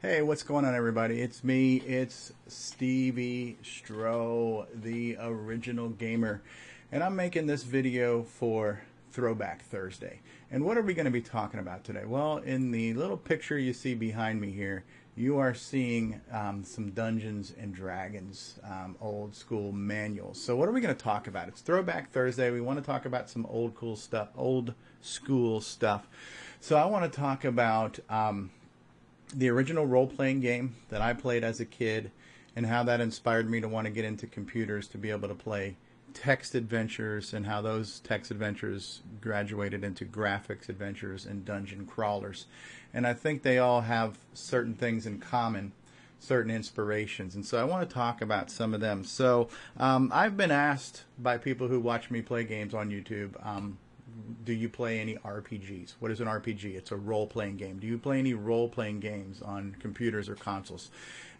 Hey, what's going on, everybody? It's me, it's CoCo, the original gamer, and I'm making this video for Throwback Thursday. And what are we going to be talking about today? Well, in the little picture you see behind me here, you are seeing some Dungeons and Dragons old school manuals. So what are we going to talk about? It's Throwback Thursday. We want to talk about some old school stuff. So I want to talk about the original role-playing game that I played as a kid and how that inspired me to want to get into computers to be able to play text adventures, and how those text adventures graduated into graphics adventures and dungeon crawlers. And I think they all have certain things in common, certain inspirations, and so I want to talk about some of them. So I've been asked by people who watch me play games on YouTube, do you play any RPGs? What is an RPG? It's a role-playing game. Do you play any role-playing games on computers or consoles?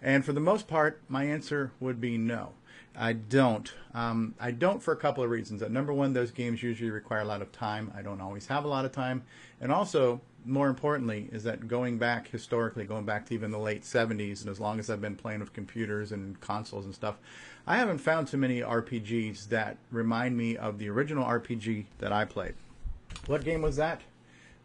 And for the most part, my answer would be no. I don't. I don't for a couple of reasons. Number one, those games usually require a lot of time. I don't always have a lot of time. And also, more importantly, is that going back historically, going back to even the late 70s, and as long as I've been playing with computers and consoles and stuff, I haven't found too many RPGs that remind me of the original RPG that I played. What game was that?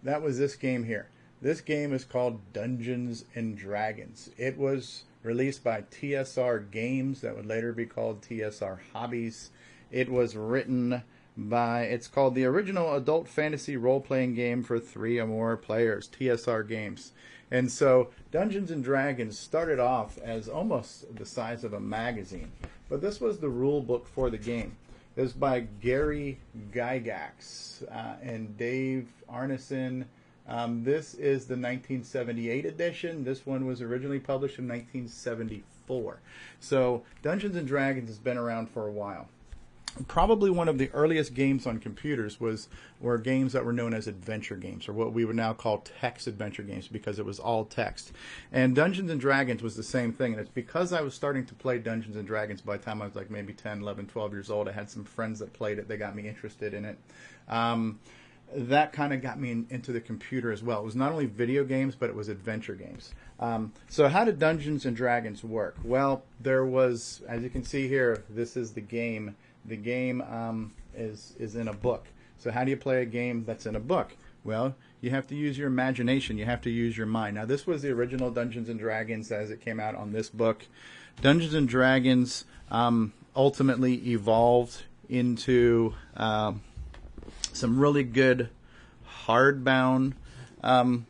That was this game here. This game is called Dungeons and Dragons. It was released by TSR Games, that would later be called TSR Hobbies. It was written by, it's called the original adult fantasy role-playing game for 3 or more players, TSR Games. And so Dungeons and Dragons started off as almost the size of a magazine, but this was the rule book for the game. It was by Gary Gygax and Dave Arneson. This is the 1978 edition. This one was originally published in 1974. So Dungeons and Dragons has been around for a while. Probably one of the earliest games on computers were games that were known as adventure games, or what we would now call text adventure games, because it was all text. And Dungeons and Dragons was the same thing. And it's because I was starting to play Dungeons and Dragons by the time I was like maybe 10, 11, 12 years old. I had some friends that played it. They got me interested in it. That kind of got me into the computer as well. It was not only video games, but it was adventure games. So how did Dungeons and Dragons work? Well, there was, as you can see here, this is the game. The game is in a book. So how do you play a game that's in a book? Well, you have to use your imagination. You have to use your mind. Now, this was the original Dungeons and Dragons as it came out on this book. Dungeons and Dragons ultimately evolved into some really good hardbound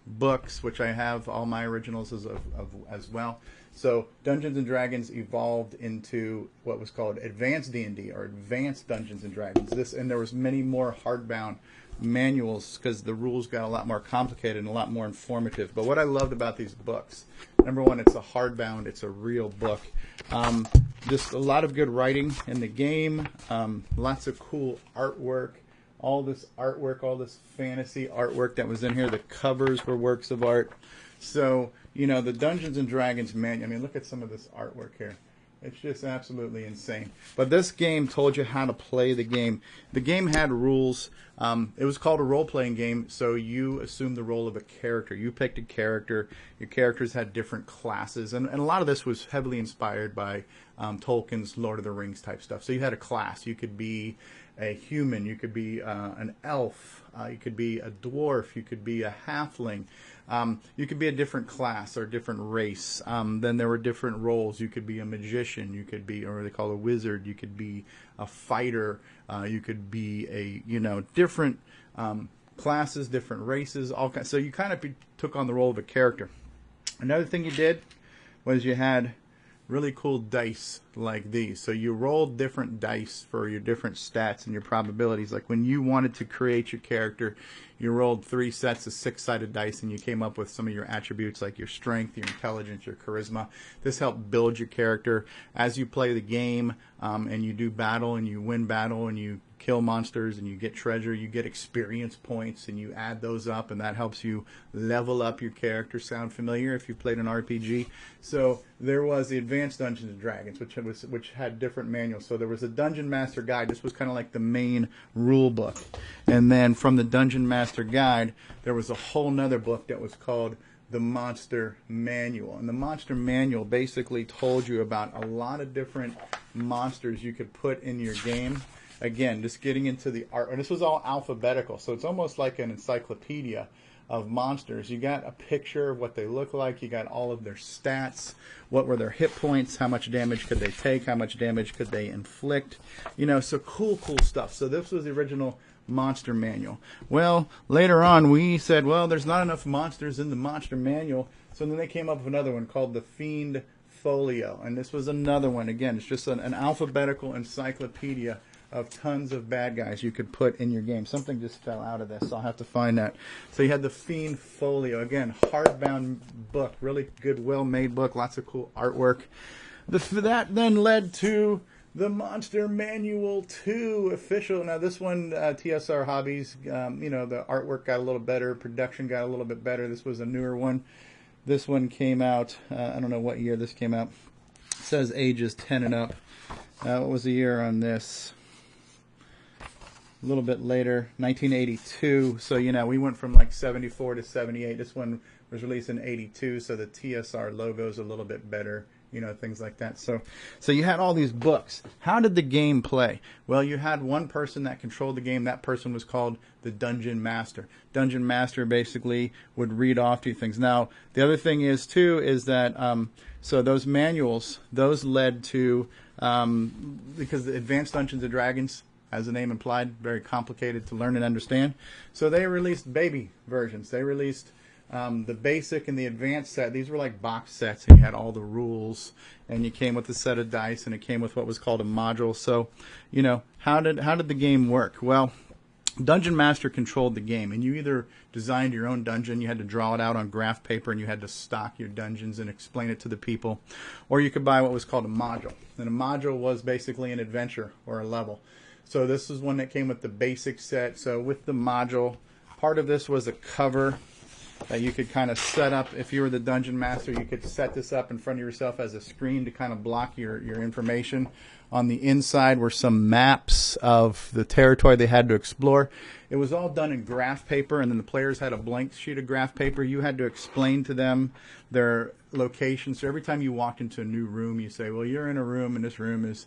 books, which I have all my originals as well. So Dungeons and Dragons evolved into what was called Advanced D&D, or Advanced Dungeons and Dragons. And there was many more hardbound manuals because the rules got a lot more complicated and a lot more informative. But what I loved about these books, number one, it's a hardbound, it's a real book. Just a lot of good writing in the game, lots of cool artwork. All this artwork, all this fantasy artwork that was in here. The covers were works of art. So, you know, the Dungeons and Dragons manual, I mean, look at some of this artwork here. It's just absolutely insane. But this game told you how to play the game. The game had rules. It was called a role-playing game, so you assumed the role of a character. You picked a character. Your characters had different classes. And a lot of this was heavily inspired by Tolkien's Lord of the Rings type stuff. So you had a class. You could be a human, you could be an elf, you could be a dwarf, you could be a halfling, you could be a different class or different race. Then there were different roles. You could be a magician, you could be, or they call a wizard, you could be a fighter, you could be a, different classes, different races, all kinds. So you kind of took on the role of a character. Another thing you did was you had really cool dice like these. So you rolled different dice for your different stats and your probabilities. Like when you wanted to create your character, you rolled 3 sets of 6-sided dice and you came up with some of your attributes like your strength, your intelligence, your charisma. This helped build your character as you play the game, and you do battle and you win battle and you kill monsters and you get treasure, you get experience points, and you add those up, and that helps you level up your character. Sound familiar if you played an RPG? So there was the Advanced Dungeons and Dragons, which had different manuals. So there was a Dungeon Master Guide. This was kind of like the main rule book. And then from the Dungeon Master Guide, there was a whole nother book that was called the Monster Manual. And the Monster Manual basically told you about a lot of different monsters you could put in your game. Again, just getting into the art, and this was all alphabetical, so it's almost like an encyclopedia of monsters. You got a picture of what they look like, you got all of their stats, what were their hit points, how much damage could they take, how much damage could they inflict, you know, so cool stuff. So this was the original Monster Manual. Well, later on we said, well, there's not enough monsters in the Monster Manual, so then they came up with another one called the Fiend Folio, and this was another one. Again, it's just an alphabetical encyclopedia of tons of bad guys you could put in your game. Something just fell out of this, so I'll have to find that. So you had the Fiend Folio. Again, hardbound book, really good, well-made book, lots of cool artwork. That then led to the Monster Manual 2 official. Now this one, TSR Hobbies, you know, the artwork got a little better, production got a little bit better. This was a newer one. This one came out, I don't know what year this came out. It says ages 10 and up. What was the year on this? A little bit later, 1982. So, you know, we went from like 74 to 78. This one was released in 82, so the TSR logo is a little bit better, you know, things like that. So you had all these books. How did the game play? Well, you had one person that controlled the game. That person was called the Dungeon Master. Dungeon Master basically would read off to you things. Now, the other thing is, too, is that, so those manuals, those led to, because the Advanced Dungeons and Dragons, as the name implied, very complicated to learn and understand. So they released baby versions. They released the basic and the advanced set. These were like box sets, and you had all the rules, and you came with a set of dice, and it came with what was called a module. So, you know, how did the game work? Well, Dungeon Master controlled the game, and you either designed your own dungeon, you had to draw it out on graph paper, and you had to stock your dungeons and explain it to the people, or you could buy what was called a module. And a module was basically an adventure or a level. So this is one that came with the basic set. So with the module, part of this was a cover that you could kind of set up. If you were the Dungeon Master, you could set this up in front of yourself as a screen to kind of block your information. On the inside were some maps of the territory they had to explore. It was all done in graph paper, and then the players had a blank sheet of graph paper. You had to explain to them their location. So every time you walked into a new room, you say, well, you're in a room, and this room is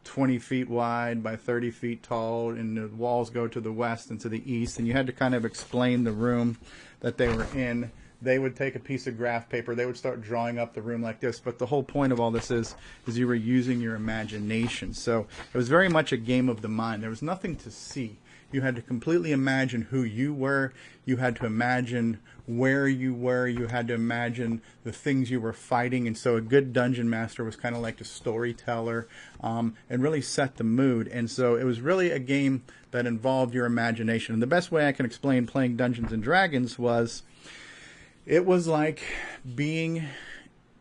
20 feet wide by 30 feet tall, and the walls go to the west and to the east, and you had to kind of explain the room that they were in. They would take a piece of graph paper, they would start drawing up the room like this, but the whole point of all this is you were using your imagination. So it was very much a game of the mind. There was nothing to see. You had to completely imagine who you were. You had to imagine where you were. You had to imagine the things you were fighting. And so a good Dungeon Master was kind of like a storyteller, and really set the mood. And so it was really a game that involved your imagination. And the best way I can explain playing Dungeons and Dragons was, it was like being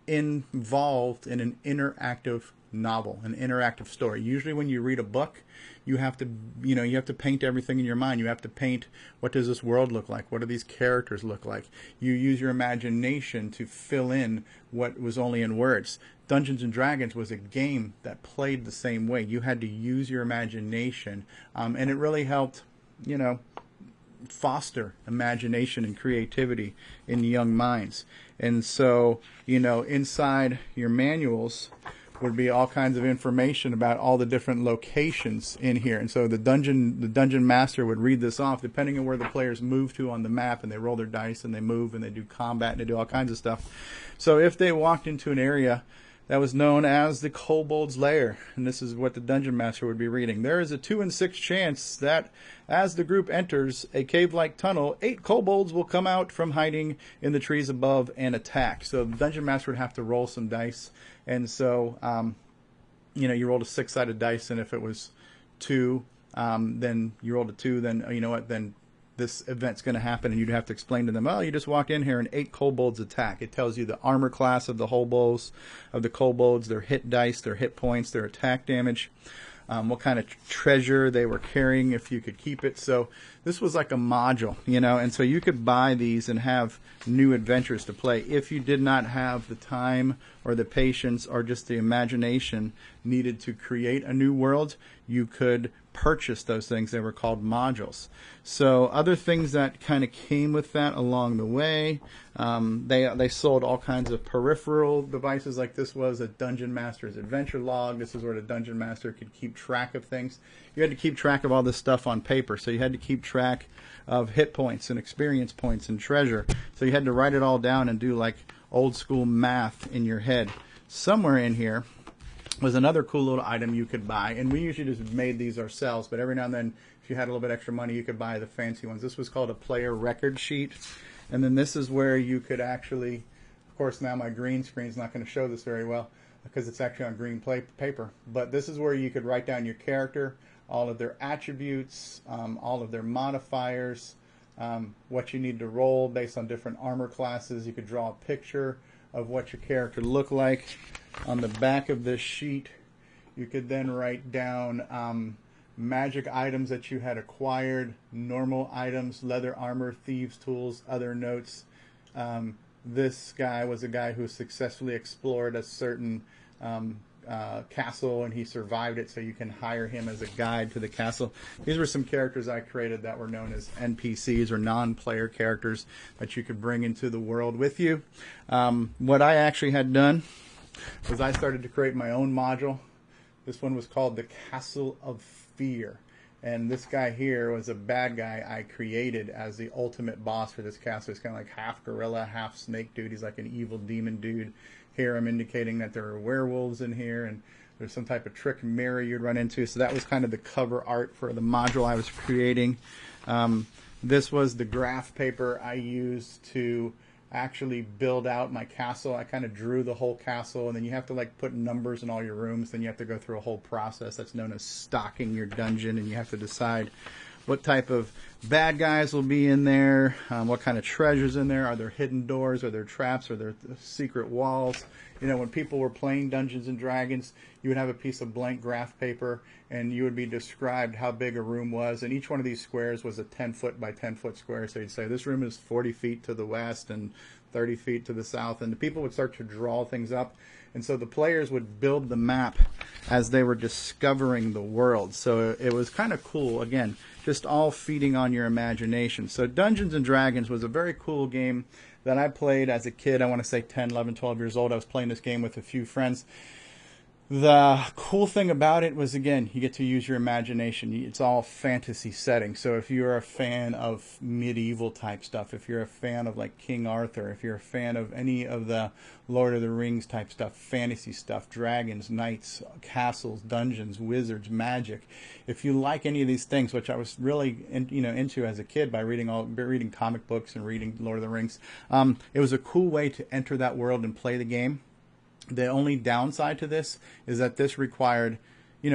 involved in an interactive novel, an interactive story. Usually when you read a book, you have to paint everything in your mind. You have to paint, what does this world look like? What do these characters look like? You use your imagination to fill in what was only in words. Dungeons and Dragons was a game that played the same way. You had to use your imagination, and it really helped, you know, foster imagination and creativity in young minds. And so, you know, inside your manuals would be all kinds of information about all the different locations in here. And so the dungeon master would read this off depending on where the players move to on the map, and they roll their dice and they move and they do combat and they do all kinds of stuff. So if they walked into an area that was known as the Kobold's Lair, and this is what the Dungeon Master would be reading. There is a 2 in 6 chance that as the group enters a cave-like tunnel, 8 kobolds will come out from hiding in the trees above and attack. So the Dungeon Master would have to roll some dice, and so you know, you rolled a 6-sided dice, and if it was 2, then you rolled a 2, then you know what, then this event's going to happen, and you'd have to explain to them, oh, you just walked in here and 8 kobolds attack. It tells you the armor class of the kobolds, their hit dice, their hit points, their attack damage, what kind of treasure they were carrying, if you could keep it. So this was like a module, you know, and so you could buy these and have new adventures to play. If you did not have the time or the patience or just the imagination needed to create a new world, you could purchase those things. They were called modules. So other things that kind of came with that along the way, they sold all kinds of peripheral devices. Like this was a Dungeon Master's adventure log. This is where the Dungeon Master could keep track of things. You had to keep track of all this stuff on paper. So you had to keep track of hit points and experience points and treasure. So you had to write it all down and do like old school math in your head. Somewhere in here was another cool little item you could buy, and we usually just made these ourselves, but every now and then if you had a little bit extra money you could buy the fancy ones. This was called a player record sheet, and then this is where you could actually, of course now my green screen's not going to show this very well because it's actually on green paper, but this is where you could write down your character, all of their attributes, all of their modifiers, what you need to roll based on different armor classes. You could draw a picture of what your character looked like. On the back of this sheet, you could then write down magic items that you had acquired, normal items, leather armor, thieves' tools, other notes. This guy was a guy who successfully explored a certain castle, and he survived it, so you can hire him as a guide to the castle. These were some characters I created that were known as NPCs, or non-player characters, that you could bring into the world with you. What I actually had done was I started to create my own module. This one was called the Castle of Fear, and this guy here was a bad guy I created as the ultimate boss for this castle. He's kind of like half gorilla, half snake dude. He's like an evil demon dude. Here I'm indicating that there are werewolves in here, and there's some type of trick mirror you'd run into. So that was kind of the cover art for the module I was creating. This was the graph paper I used to actually build out my castle. I kind of drew the whole castle, and then you have to like put numbers in all your rooms. Then you have to go through a whole process that's known as stocking your dungeon, and you have to decide what type of bad guys will be in there, what kind of treasures in there. Are there hidden doors? Are there traps? Are there secret walls? You know, when people were playing Dungeons and Dragons, you would have a piece of blank graph paper, and you would be described how big a room was, and each one of these squares was a 10-foot by 10-foot square. So you'd say this room is 40 feet to the west and 30 feet to the south, and the people would start to draw things up, and so the players would build the map as they were discovering the world. So it was kind of cool. Again, just all feeding on your imagination. So Dungeons and Dragons was a very cool game that I played as a kid. I want to say 10, 11, 12 years old. I was playing this game with a few friends. The cool thing about it was, again, you get to use your imagination. It's all fantasy setting. So if you're a fan of medieval type stuff, if you're a fan of like King Arthur, if you're a fan of any of the Lord of the Rings type stuff, fantasy stuff, dragons, knights, castles, dungeons, wizards, magic, if you like any of these things, which I was really into as a kid by reading comic books and reading Lord of the Rings, it was a cool way to enter that world and play the game. The only downside to this is that this required,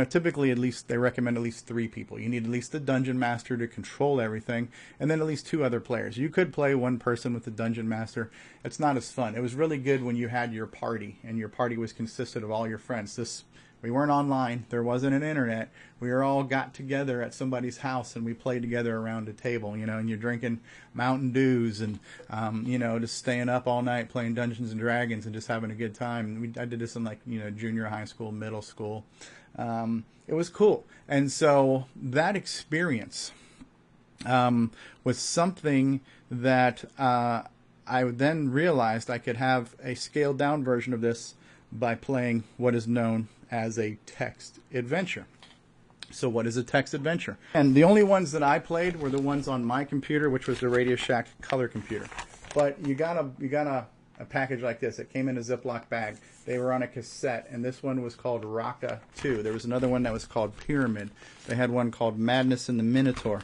typically they recommend at least 3 people. You need at least the dungeon master to control everything, and then at least 2 other players. You could play one person with the dungeon master. It's not as fun. It was really good when you had your party, and your party was consisted of all your friends. We weren't online. There wasn't an internet. We were all got together at somebody's house, and we played together around a table, and you're drinking Mountain Dews and, just staying up all night playing Dungeons and Dragons and just having a good time. I did this in junior high school, middle school. It was cool. And so that experience was something that I then realized I could have a scaled down version of this by playing what is known as a text adventure. So what is a text adventure? And the only ones that I played were the ones on my computer, which was the Radio Shack color computer. But you got a package like this. It came in a Ziploc bag. They were on a cassette, and this one was called Raka 2. There was another one that was called Pyramid. They had one called Madness in the Minotaur.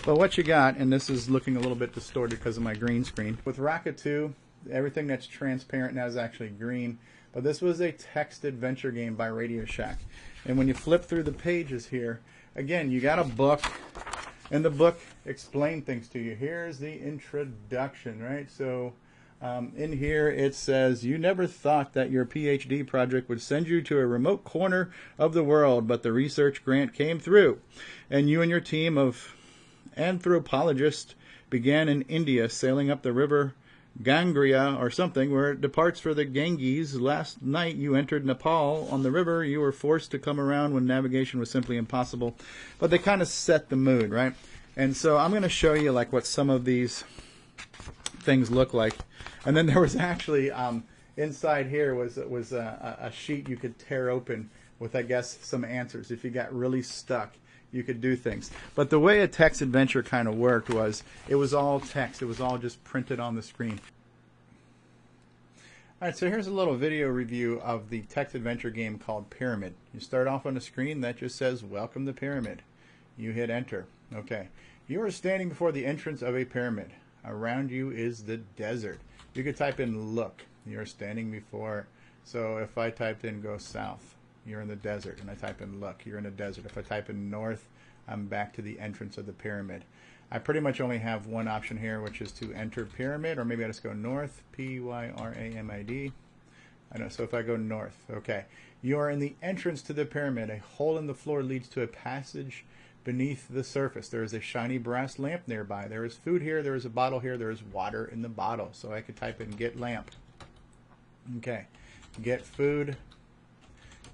But what you got, and this is looking a little bit distorted because of my green screen. With Raka 2, everything that's transparent now is actually green. But this was a text adventure game by Radio Shack. And when you flip through the pages here, again, you got a book, and the book explained things to you. Here's the introduction, right? So in here it says, you never thought that your PhD project would send you to a remote corner of the world, but the research grant came through. And you and your team of anthropologists began in India, sailing up the river Gangria or something, where it departs for the Ganges. Last night you entered Nepal on the river. You were forced to come around when navigation was simply impossible. But they kind of set the mood, right? And so I'm going to show you like what some of these things look like. And then there was actually inside here was a sheet you could tear open with, I guess, some answers. If you got really stuck, you could do things. But the way a text adventure kind of worked was it was all text. It was all just printed on the screen. All right, so here's a little video review of the text adventure game called Pyramid. You start off on a screen that just says, "Welcome to Pyramid." You hit enter. Okay. You are standing before the entrance of a pyramid. Around you is the desert. You could type in "look." You're standing before. So if I typed in "go south," you're in the desert, and I type in "look," you're in the desert. If I type in "north," I'm back to the entrance of the pyramid. I pretty much only have one option here, which is to enter pyramid, or maybe I just go north, Pyramid. I know, so if I go north, okay. You are in the entrance to the pyramid. A hole in the floor leads to a passage beneath the surface. There is a shiny brass lamp nearby. There is food here, there is a bottle here, there is water in the bottle. So I could type in "get lamp." Okay, get food,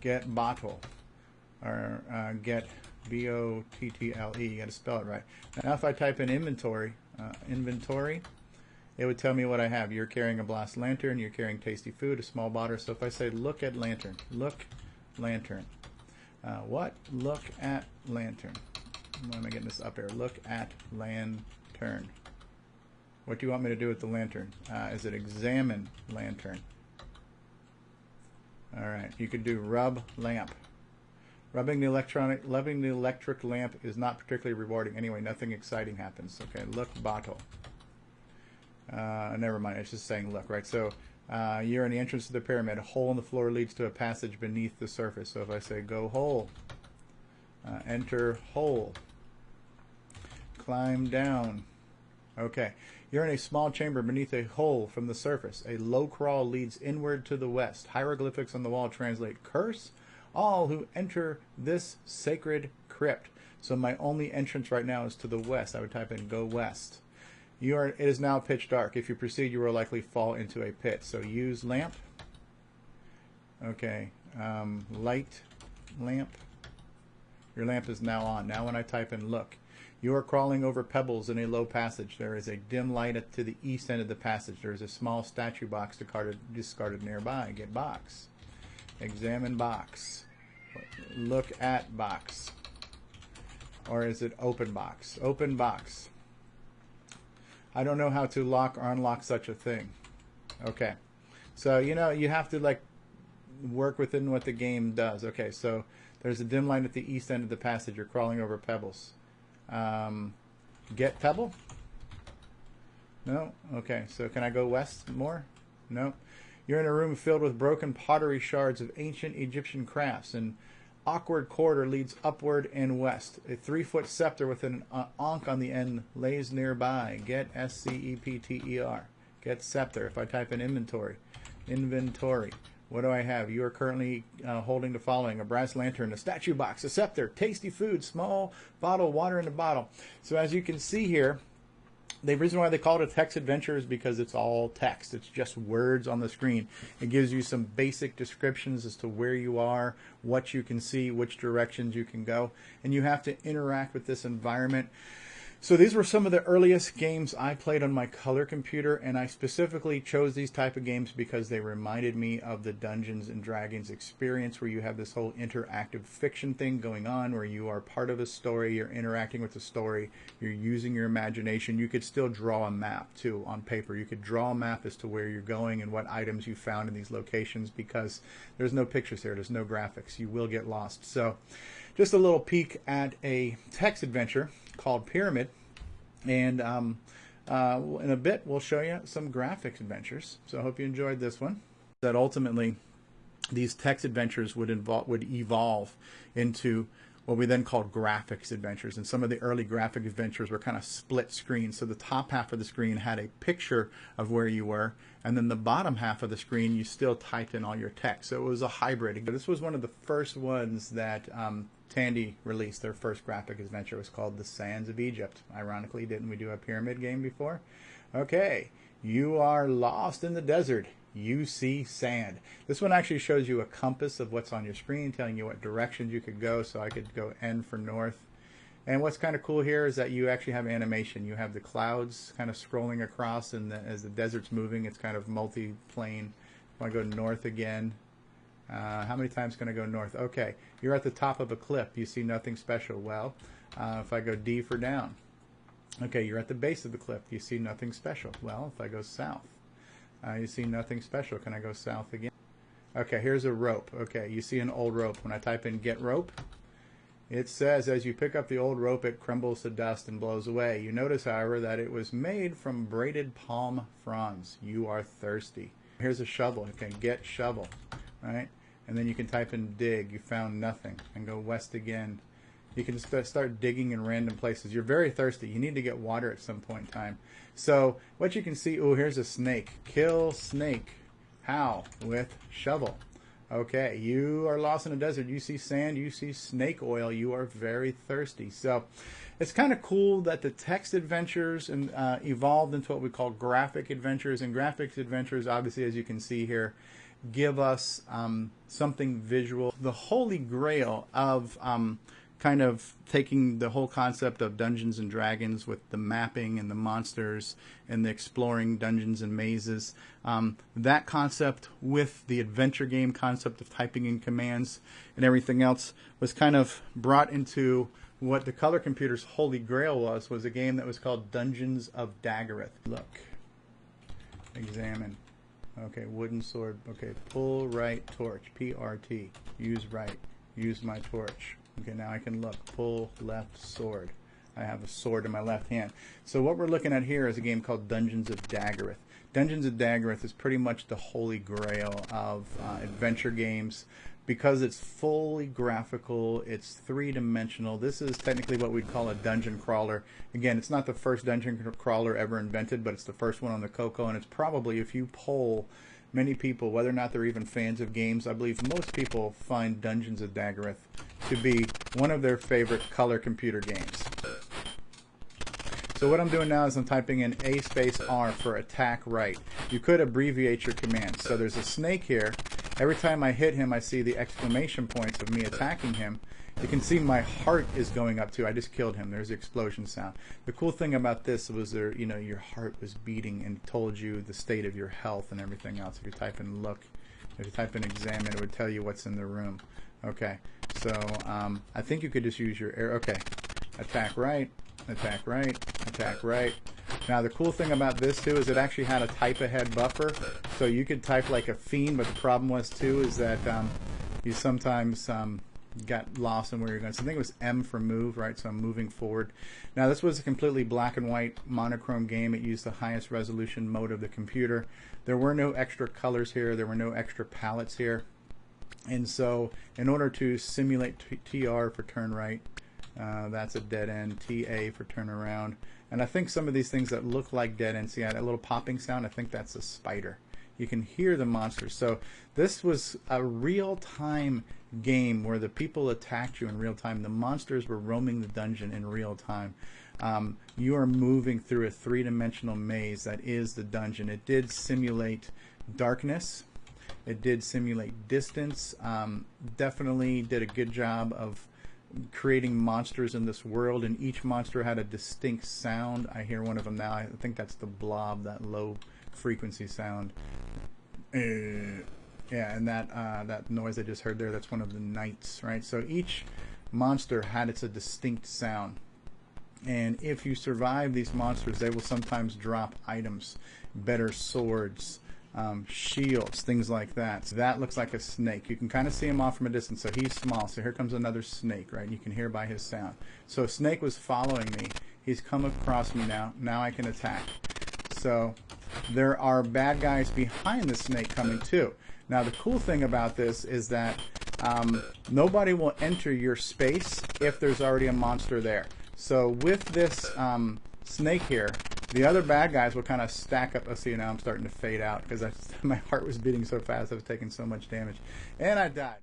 get bottle, or get BOTTLE. You got to spell it right. Now, if I type in inventory, it would tell me what I have. You're carrying a glass lantern. You're carrying tasty food, a small bottle. So if I say "look at lantern," look lantern. What? Look at lantern. Why am I getting this up here? Look at lantern. What do you want me to do with the lantern? Is it examine lantern? All right. You could do rub lamp. Rubbing the electric lamp is not particularly rewarding. Anyway, nothing exciting happens. Okay, look bottle. Never mind. It's just saying look, right? So you're in the entrance to the pyramid. A hole in the floor leads to a passage beneath the surface. So if I say "go hole," enter hole, climb down. Okay, you're in a small chamber beneath a hole from the surface. A low crawl leads inward to the west. Hieroglyphics on the wall translate "curse all who enter this sacred crypt." So my only entrance right now is to the west. I would type in "go west." It is now pitch dark. If you proceed, you will likely fall into a pit. So use lamp. Okay, light lamp. Your lamp is now on. Now when I type in "look," you are crawling over pebbles in a low passage. There is a dim light to the east end of the passage. There is a small statue box discarded nearby. Get box. Examine box. Look at box. Or is it open box? Open box. I don't know how to lock or unlock such a thing. Okay. So, you have to like work within what the game does. Okay, so there's a dim light at the east end of the passage. You're crawling over pebbles. Get pebble? No? Okay, so can I go west more? No. You're in a room filled with broken pottery shards of ancient Egyptian crafts. An awkward corridor leads upward and west. A 3-foot scepter with an ankh on the end lays nearby. Get SCEPTER. Get scepter. If I type in inventory. What do I have? You are currently holding the following: a brass lantern, a statue box, a scepter, tasty food, small bottle, water in a bottle. So as you can see here, the reason why they call it a text adventure is because it's all text. It's just words on the screen. It gives you some basic descriptions as to where you are, what you can see, which directions you can go, and you have to interact with this environment. So these were some of the earliest games I played on my color computer, and I specifically chose these type of games because they reminded me of the Dungeons and Dragons experience, where you have this whole interactive fiction thing going on, where you are part of a story, you're interacting with the story, you're using your imagination. You could still draw a map too on paper. You could draw a map as to where you're going and what items you found in these locations, because there's no pictures here, there's no graphics. You will get lost. So just a little peek at a text adventure called Pyramid, and in a bit we'll show you some graphics adventures. So I hope you enjoyed this one. That ultimately these text adventures would evolve into what we then called graphics adventures, and some of the early graphic adventures were kind of split screen. So the top half of the screen had a picture of where you were, and then the bottom half of the screen you still typed in all your text. So it was a hybrid. This was one of the first ones that Tandy released. Their first graphic adventure was called The Sands of Egypt. Ironically, didn't we do a pyramid game before? Okay, You are lost in the desert. You see sand. This one actually shows you a compass of what's on your screen, telling you what directions you could go. So I could go N for north. And what's kind of cool here is that you actually have animation. You have the clouds kind of scrolling across, and as the desert's moving, it's kind of multi-plane. If I go north again, how many times can I go north? Okay, you're at the top of a cliff. You see nothing special. Well, if I go D for down. Okay, you're at the base of the cliff. You see nothing special. Well, if I go south, you see nothing special. Can I go south again? Okay, here's a rope. Okay, you see an old rope. When I type in get rope, it says as you pick up the old rope, it crumbles to dust and blows away. You notice, however, that it was made from braided palm fronds. You are thirsty. Here's a shovel. Okay, get shovel, right? And then you can type in dig. You found nothing. And go west again. You can start digging in random places. You're very thirsty. You need to get water at some point in time. So what you can see, oh, here's a snake. Kill snake. How? With shovel. Okay, you are lost in the desert. You see sand. You see snake oil. You are very thirsty. So it's kind of cool that the text adventures evolved into what we call graphic adventures. And graphics adventures, obviously, as you can see here, give us something visual. The holy grail of kind of taking the whole concept of Dungeons and Dragons with the mapping and the monsters and the exploring dungeons and mazes, that concept with the adventure game concept of typing in commands and everything else was kind of brought into what the color computer's holy grail was a game that was called Dungeons of Daggorath. Look, examine. Okay, wooden sword. Okay, pull right torch, PRT. Use right. Use my torch. Okay, now I can look. Pull left sword. I have a sword in my left hand. So what we're looking at here is a game called Dungeons of Daggorath. Dungeons of Daggorath is pretty much the holy grail of adventure games because it's fully graphical, it's three-dimensional. This is technically what we'd call a dungeon crawler. Again, it's not the first dungeon crawler ever invented, but it's the first one on the CoCo, and it's probably, if you poll many people, whether or not they're even fans of games, I believe most people find Dungeons of Daggorath to be one of their favorite color computer games. So what I'm doing now is I'm typing in A space R for attack right. You could abbreviate your commands. So there's a snake here. Every time I hit him, I see the exclamation points of me attacking him. You can see my heart is going up too. I just killed him. There's the explosion sound. The cool thing about this was your heart was beating and told you the state of your health and everything else. If you type in look, if you type in examine, it would tell you what's in the room. Okay, so I think you could just use your arrow. Okay, attack right, attack right, attack right. Now the cool thing about this too is it actually had a type ahead buffer, so you could type like a fiend, but the problem was too is that you sometimes got lost in where you're going. So I think it was M for move, right? So I'm moving forward. Now this was a completely black and white monochrome game. It used the highest resolution mode of the computer. There were no extra colors here. There were no extra palettes here. And so in order to simulate TR for turn right, that's a dead end, TA for turn around. And I think some of these things that look like dead ends, see that little popping sound, I think that's a spider. You can hear the monsters. So this was a real-time game where the people attacked you in real time. The monsters were roaming the dungeon in real time. You are moving through a three-dimensional maze that is the dungeon. It did simulate darkness. It did simulate distance. Definitely did a good job of creating monsters in this world, and each monster had a distinct sound. I hear one of them now. I think that's the blob, that low frequency sound. Yeah, and that noise I just heard there, that's one of the knights, right? So each monster had a distinct sound. And if you survive these monsters, they will sometimes drop items, better swords, shields, things like that. So that looks like a snake. You can kind of see him off from a distance, so he's small. So here comes another snake, right? You can hear by his sound. So a snake was following me. He's come across me now. Now I can attack. So there are bad guys behind the snake coming too. Now the cool thing about this is that nobody will enter your space if there's already a monster there. So with this snake here, the other bad guys will kind of stack up. Let's see, now I'm starting to fade out because my heart was beating so fast. I was taking so much damage. And I died.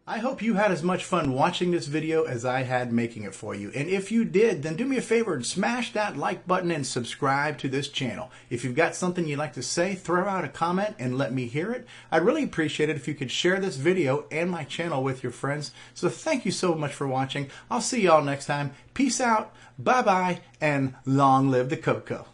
I hope you had as much fun watching this video as I had making it for you. And if you did, then do me a favor and smash that like button and subscribe to this channel. If you've got something you'd like to say, throw out a comment and let me hear it. I'd really appreciate it if you could share this video and my channel with your friends. So thank you so much for watching. I'll see y'all next time. Peace out, bye-bye, and long live the CoCo.